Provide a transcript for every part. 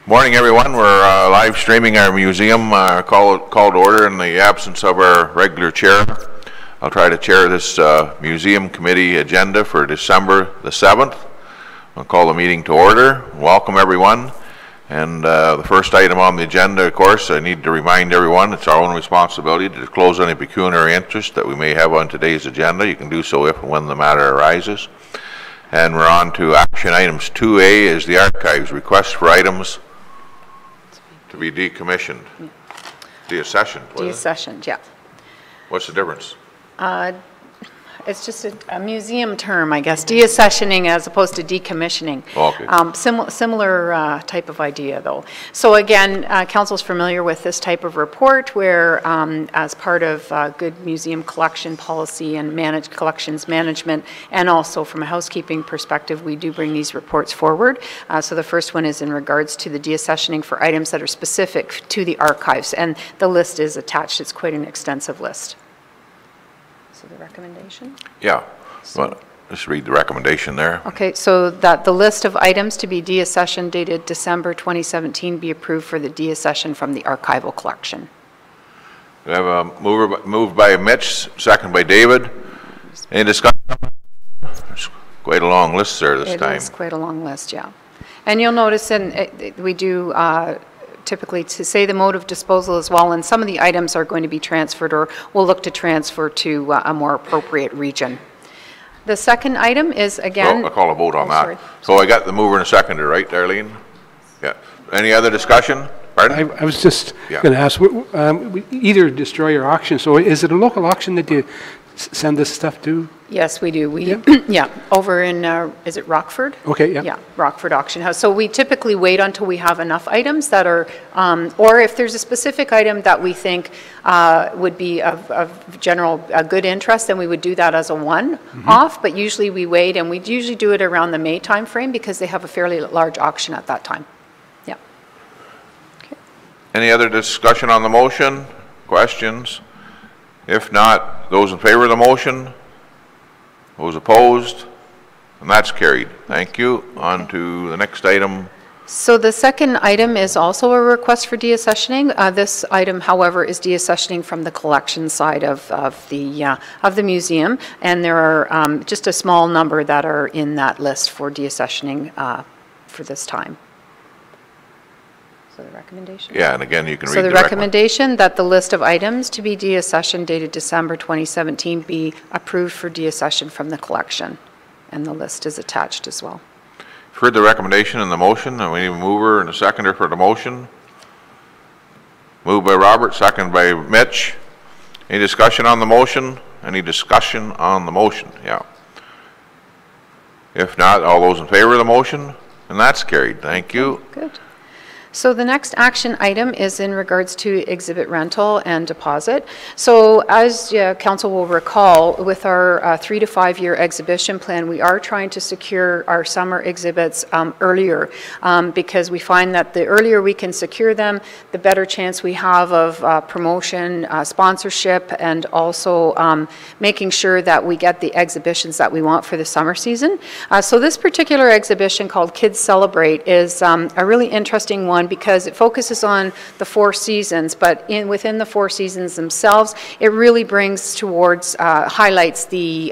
Morning, everyone. We're live streaming our museum called to order in the absence of our regular chair. I'll try to chair this museum committee agenda for December the 7th. I'll call the meeting to order. Welcome, everyone. And the first item on the agenda, of course, I need to remind everyone it's our own responsibility to disclose any pecuniary interest that we may have on today's agenda. You can do so if and when the matter arises. And we're on to action items. 2A is the archives request for items to be decommissioned. Deaccessioned. Deaccessioned, yeah. What's the difference? It's just a museum term, I guess. Deaccessioning as opposed to decommissioning. Okay. Similar type of idea, though. So again, Council's familiar with this type of report where, as part of good museum collection policy and managed collections management, and also from a housekeeping perspective, we do bring these reports forward. So the first one is in regards to the deaccessioning for items that are specific to the archives, and the list is attached. It's quite an extensive list. So the recommendation? Yeah. Well, just read the recommendation there. Okay, so that the list of items to be deaccessioned dated December 2017 be approved for the deaccession from the archival collection. We have a moved by Mitch, second by David. Any discussion? There's quite a long list there this time. It is quite a long list, yeah. And you'll notice, we do typically to say the mode of disposal as well, and some of the items are going to be transferred or we'll look to transfer to a more appropriate region. The second item is again... I'll call a vote on that. So I got the mover and a seconder, right, Darlene? Yeah. Any other discussion? Pardon? I was just going to ask, we either destroy or auction, so is it a local auction that you send this stuff to? Yes, we do. We yeah, over in is it Rockford? Okay, yeah. Yeah, Rockford Auction House. So we typically wait until we have enough items that are, or if there's a specific item that we think would be of general good interest, then we would do that as a one-off. But usually we wait, and we usually do it around the May time frame because they have a fairly large auction at that time. Yeah. Okay. Any other discussion on the motion? Questions? If not, those in favor of the motion? Those opposed? And that's carried. Thank you. On to the next item. So the second item is also a request for deaccessioning. This item, however, is deaccessioning from the collection side of the museum, and there are just a small number that are in that list for deaccessioning for this time. So the recommendation? Yeah, and again, you can read the recommendation that the list of items to be deaccessioned dated December 2017 be approved for deaccession from the collection. And the list is attached as well. You've heard the recommendation and the motion, and we need a mover and a seconder for the motion. Moved by Robert, second by Mitch. Any discussion on the motion? Any discussion on the motion? Yeah. If not, all those in favor of the motion? And that's carried. Thank you. Good. So the next action item is in regards to exhibit rental and deposit. So as Council will recall, with our 3 to 5 year exhibition plan, we are trying to secure our summer exhibits earlier because we find that the earlier we can secure them, the better chance we have of promotion, sponsorship, and also making sure that we get the exhibitions that we want for the summer season. So this particular exhibition called Kids Celebrate is a really interesting one because it focuses on the 4 seasons, but within the 4 seasons themselves, it really brings towards, highlights the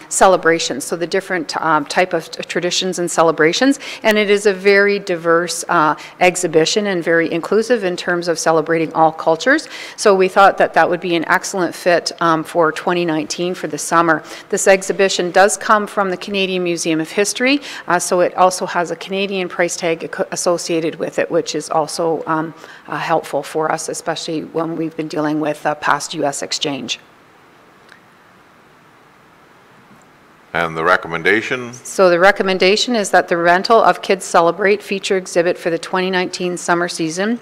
celebrations, so the different type of traditions and celebrations, and it is a very diverse exhibition and very inclusive in terms of celebrating all cultures. So we thought that that would be an excellent fit for 2019 for the summer. This exhibition does come from the Canadian Museum of History, so it also has a Canadian price tag associated with it, which is also helpful for us, especially when we've been dealing with past U.S. exchange. And the recommendation? So the recommendation is that the rental of Kids Celebrate feature exhibit for the 2019 summer season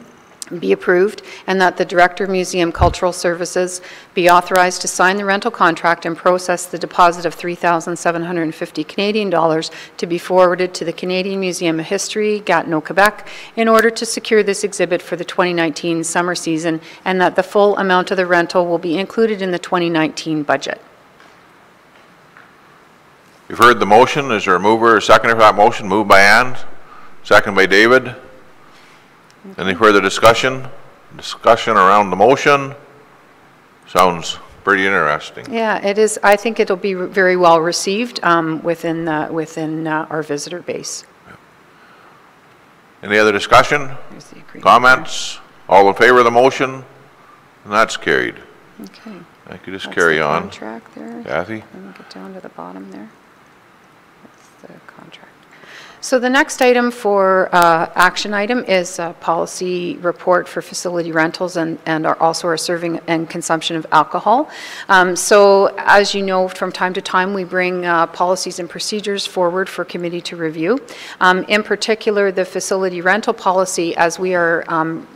be approved, and that the Director of Museum Cultural Services be authorized to sign the rental contract and process the deposit of 3,750 Canadian dollars to be forwarded to the Canadian Museum of History, Gatineau, Quebec, in order to secure this exhibit for the 2019 summer season, and that the full amount of the rental will be included in the 2019 budget. You've heard the motion. Is there a mover or seconder for that motion? Moved by Ann, second by David. Any further discussion? Discussion around the motion? Sounds pretty interesting. Yeah, it is. I think it'll be very well received within our visitor base. Any other discussion? There's the agreement Comments? All in favor of the motion? And that's carried. there. Okay. Thank you. Just That's carry the on. contract there. Kathy? Let me get down to the bottom there. That's the contract. So the next item for action item is a policy report for facility rentals and also our serving and consumption of alcohol. So as you know, from time to time, we bring policies and procedures forward for committee to review. In particular, the facility rental policy, as we are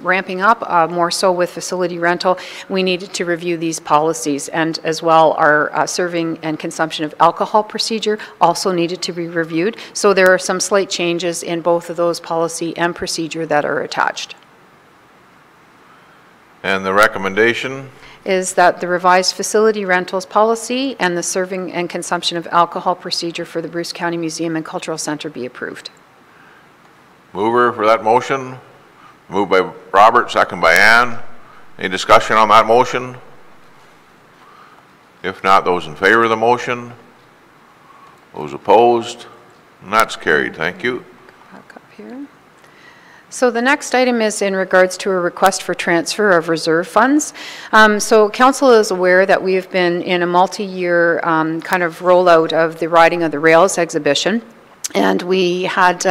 ramping up more so with facility rental, we needed to review these policies, and as well our serving and consumption of alcohol procedure also needed to be reviewed. So there are some slight changes in both of those policy and procedure that are attached. And the recommendation? Is that the revised facility rentals policy and the serving and consumption of alcohol procedure for the Bruce County Museum and Cultural Center be approved. Mover for that motion? Moved by Robert, second by Ann. Any discussion on that motion? If not, those in favor of the motion? Those opposed? And that's carried. Thank you. Back up here. So the next item is in regards to a request for transfer of reserve funds. So council is aware that we have been in a multi-year kind of rollout of the Riding of the Rails exhibition. And we had,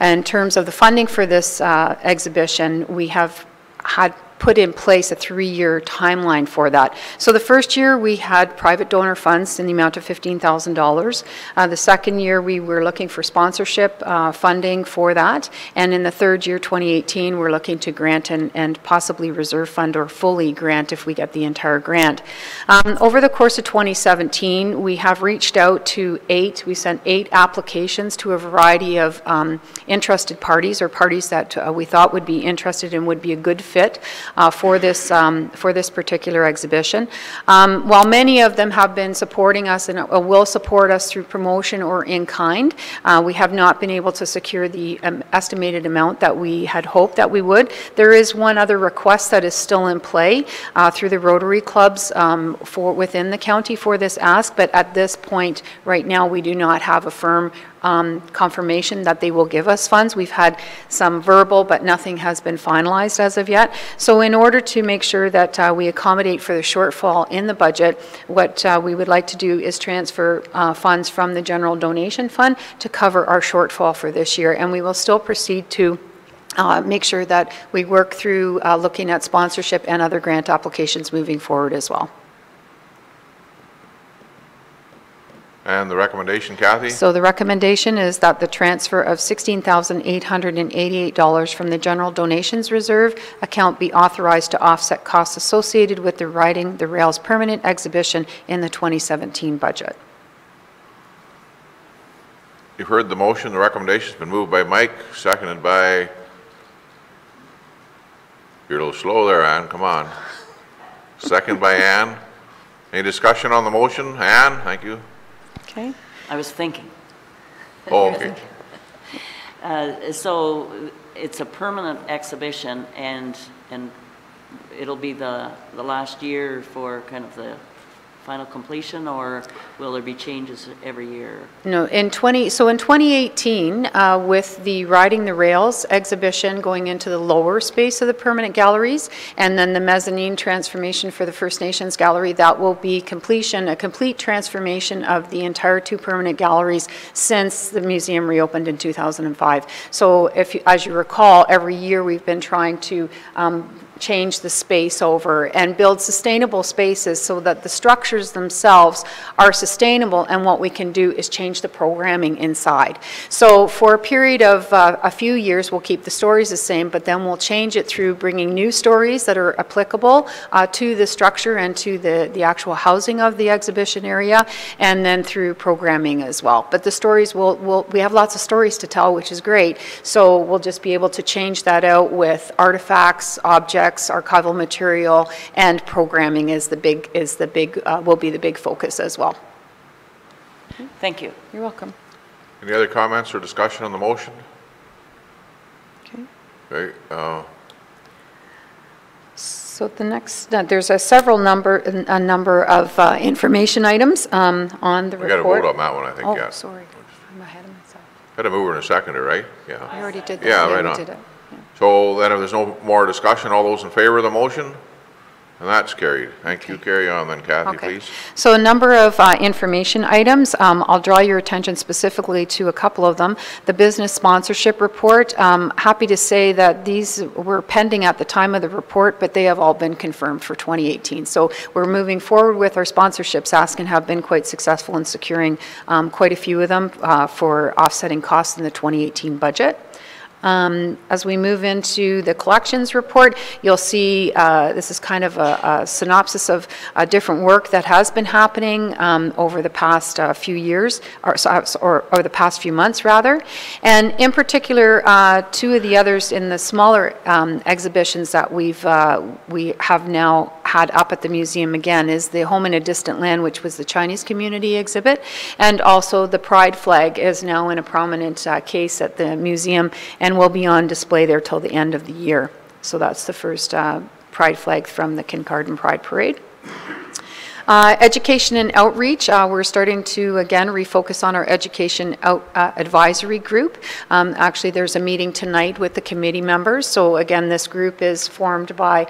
in terms of the funding for this exhibition, we have had put in place a 3-year timeline for that. So the first year we had private donor funds in the amount of $15,000. The second year we were looking for sponsorship funding for that. And in the third year, 2018, we're looking to grant and possibly reserve fund or fully grant if we get the entire grant. Over the course of 2017, we have reached out to we sent 8 applications to a variety of interested parties or parties that we thought would be interested and would be a good fit for this particular exhibition. While many of them have been supporting us and will support us through promotion or in kind, we have not been able to secure the estimated amount that we had hoped that we would. There is one other request that is still in play through the Rotary clubs within the county for this ask, but at this point right now we do not have a firm confirmation that they will give us funds. We've had some verbal, but nothing has been finalized as of yet. So in order to make sure that we accommodate for the shortfall in the budget, what we would like to do is transfer funds from the general donation fund to cover our shortfall for this year. And we will still proceed to make sure that we work through looking at sponsorship and other grant applications moving forward as well. And the recommendation, Kathy? So the recommendation is that the transfer of $16,888 from the General Donations Reserve account be authorized to offset costs associated with the Riding the Rails permanent exhibition in the 2017 budget. You've heard the motion. The recommendation has been moved by Mike, seconded by... You're a little slow there, Ann. Come on. Second by Ann. Any discussion on the motion? Ann, thank you. Okay. I was thinking. Oh, okay. So it's a permanent exhibition, and it'll be the last year for kind of the final completion, or will there be changes every year? No, in 2018, with the Riding the Rails exhibition going into the lower space of the permanent galleries, and then the mezzanine transformation for the First Nations gallery, that will be a complete transformation of the entire 2 permanent galleries since the museum reopened in 2005. So as you recall, every year we've been trying to change the space over and build sustainable spaces so that the structures themselves are sustainable, and what we can do is change the programming inside. So for a period of a few years we'll keep the stories the same, but then we'll change it through bringing new stories that are applicable to the structure and to the actual housing of the exhibition area, and then through programming as well. But the stories we have lots of stories to tell, which is great, so we'll just be able to change that out with artifacts, objects, archival material, and programming will be the big focus as well. Thank you. You're welcome. Any other comments or discussion on the motion? Okay. Okay, So the next, there's a number of information items on the report. we got to vote on that one, I think, yeah. Oh, sorry, I'm ahead of myself. Had a mover and a seconder, right? Yeah. I already did that. Yeah, right we on. did it. Yeah. So then if there's no more discussion, all those in favor of the motion? And that's carried. Thank you. Carry on then, Kathy, Okay. please. So a number of information items. I'll draw your attention specifically to a couple of them. The business sponsorship report, happy to say that these were pending at the time of the report, but they have all been confirmed for 2018. So we're moving forward with our sponsorships. Ask and have been quite successful in securing quite a few of them for offsetting costs in the 2018 budget. As we move into the collections report, you'll see this is kind of a synopsis of different work that has been happening over the past few years, or the past few months rather. And in particular, two of the others in the smaller exhibitions that we have now had up at the museum again is the Home in a Distant Land, which was the Chinese community exhibit, and also the Pride flag is now in a prominent case at the museum and will be on display there till the end of the year. So that's the first Pride flag from the Kincardine Pride Parade. Education and outreach, we're starting to again refocus on our education advisory group. Actually, there's a meeting tonight with the committee members. So again, this group is formed by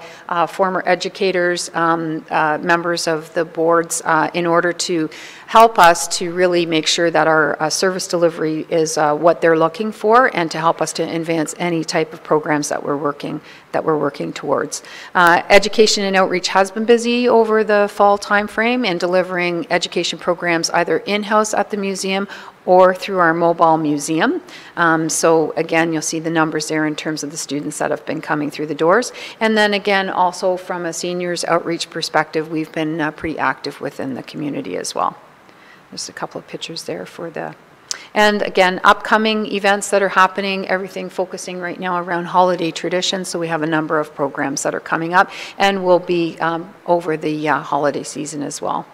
former educators, members of the boards, in order to help us to really make sure that our service delivery is what they're looking for, and to help us to advance any type of programs that we're working towards. Education and outreach has been busy over the fall time frame in delivering education programs either in-house at the museum or through our mobile museum. So again, you'll see the numbers there in terms of the students that have been coming through the doors. And then again, also from a seniors outreach perspective, we've been pretty active within the community as well. There's a couple of pictures there for the, and again, upcoming events that are happening, everything focusing right now around holiday traditions. So we have a number of programs that are coming up and will be over the holiday season as well.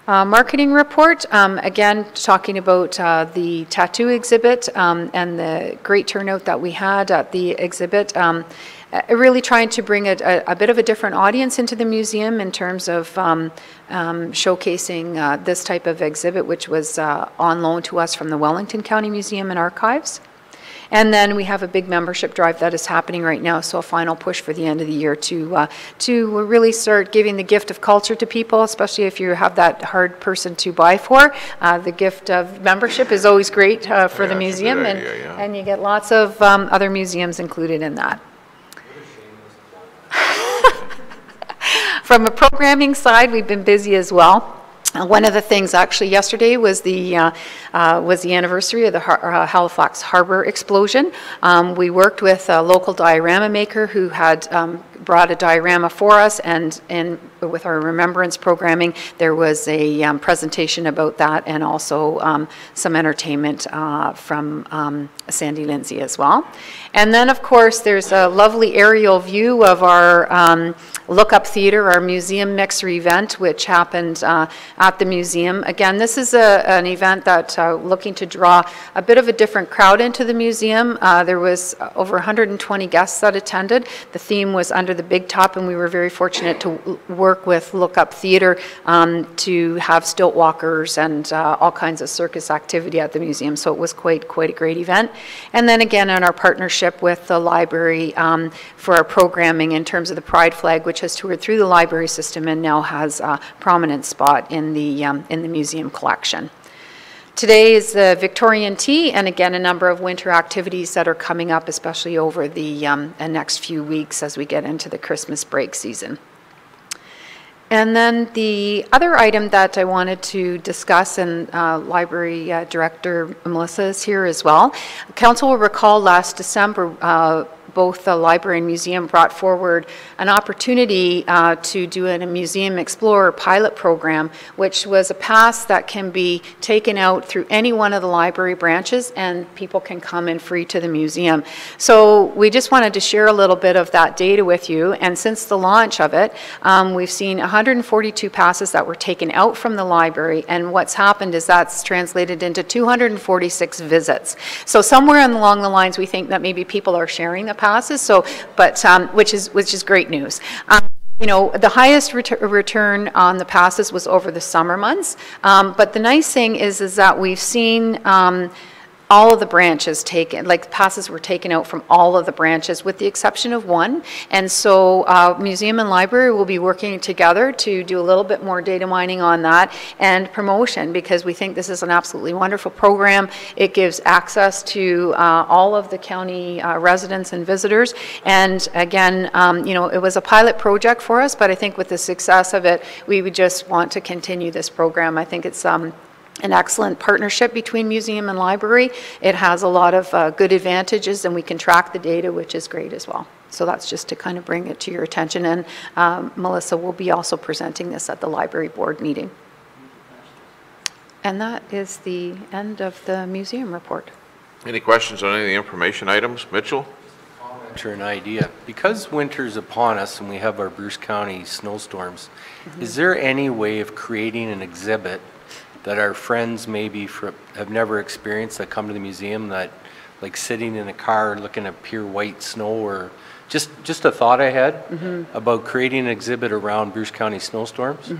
Marketing report, again, talking about the tattoo exhibit and the great turnout that we had at the exhibit. Really trying to bring a bit of a different audience into the museum in terms of showcasing this type of exhibit, which was on loan to us from the Wellington County Museum and Archives. And then we have a big membership drive that is happening right now, so a final push for the end of the year to really start giving the gift of culture to people, especially if you have that hard person to buy for. The gift of membership is always great for the museum, and you get lots of other museums included in that. From a programming side, we've been busy as well. One of the things actually yesterday was the anniversary of the Halifax Harbour explosion. We worked with a local diorama maker who had brought a diorama for us, and with our remembrance programming, there was a presentation about that, and also some entertainment from Sandy Lindsay as well. And then, of course, there's a lovely aerial view of our Look Up Theatre, our museum mixer event, which happened at the museum. Again, this is an event that looking to draw a bit of a different crowd into the museum. There was over 120 guests that attended. The theme was Under the Big Top, and we were very fortunate to work with Look Up Theatre to have stilt walkers and all kinds of circus activity at the museum. So it was quite a great event. And then again, in our partnership with the library for our programming in terms of the Pride flag, which has toured through the library system and now has a prominent spot in the museum collection. Today is the Victorian Tea, and again, a number of winter activities that are coming up, especially over the next few weeks as we get into the Christmas break season. And then the other item that I wanted to discuss, and Library Director Melissa is here as well. Council will recall last December, both the library and museum brought forward an opportunity to do a Museum Explorer pilot program, which was a pass that can be taken out through any one of the library branches, and people can come in free to the museum. So we just wanted to share a little bit of that data with you, and since the launch of it, we've seen 142 passes that were taken out from the library, and what's happened is that's translated into 246 visits. So somewhere along the lines, we think that maybe people are sharing the passes, so, but, which is great news. You know, the highest return on the passes was over the summer months, but the nice thing is that we've seen all of the branches taken, like passes were taken out from all of the branches with the exception of one. And so museum and library will be working together to do a little bit more data mining on that and promotion, because we think this is an absolutely wonderful program. It gives access to all of the county residents and visitors. And again, you know, it was a pilot project for us, but I think with the success of it, we would just want to continue this program. I think it's an excellent partnership between museum and library. It has a lot of good advantages, and we can track the data, which is great as well. So that's just to kind of bring it to your attention. And Melissa will be also presenting this at the library board meeting. And that is the end of the museum report. Any questions on any of the information items? Mitchell? An idea. Because winter's upon us and we have our Bruce County snowstorms, is there any way of creating an exhibit that our friends maybe have never experienced that come to the museum, that like sitting in a car looking at pure white snow, or just a thought I had about creating an exhibit around Bruce County snowstorms?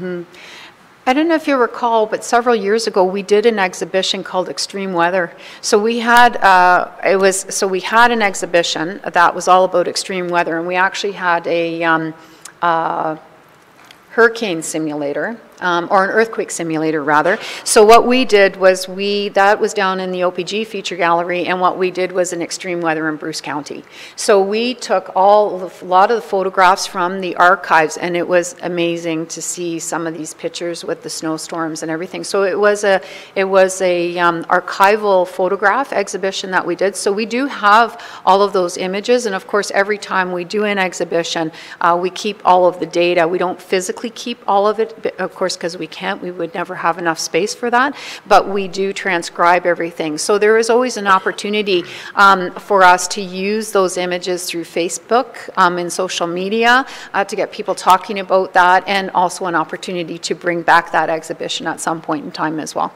I don't know if you recall, but several years ago we did an exhibition called Extreme Weather. So we had we had an exhibition that was all about extreme weather, and we actually had a hurricane simulator, or an earthquake simulator rather. So what we did was that was down in the OPG feature gallery, and what we did was an extreme weather in Bruce County. So we took a lot of the photographs from the archives, and it was amazing to see some of these pictures with the snowstorms and everything. So it was a archival photograph exhibition that we did. So we do have all of those images, and of course every time we do an exhibition, we keep all of the data. We don't physically keep all of it, of course, because we can't. We would never have enough space for that, but we do transcribe everything. So there is always an opportunity for us to use those images through Facebook and social media to get people talking about that, and also an opportunity to bring back that exhibition at some point in time as well.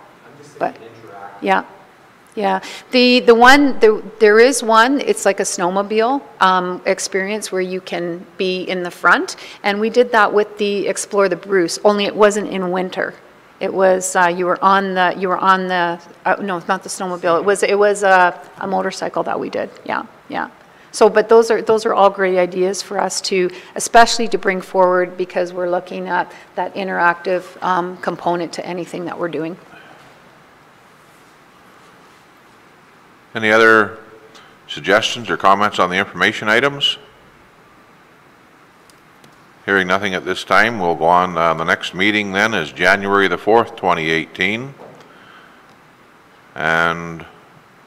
But yeah. Yeah, there is one, it's like a snowmobile experience where you can be in the front, and we did that with the Explore the Bruce, only it wasn't in winter. It was, you were on the, no, it's not the snowmobile, it was a motorcycle that we did, yeah. So, but those are all great ideas for us to, especially to bring forward, because we're looking at that interactive component to anything that we're doing. Any other suggestions or comments on the information items? Hearing nothing at this time, we'll go on. The next meeting then is January the 4th, 2018. And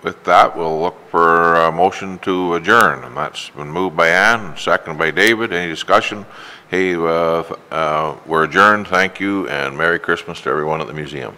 with that, we'll look for a motion to adjourn. And that's been moved by Ann and seconded by David. Any discussion? Hey, we're adjourned. Thank you, and Merry Christmas to everyone at the museum.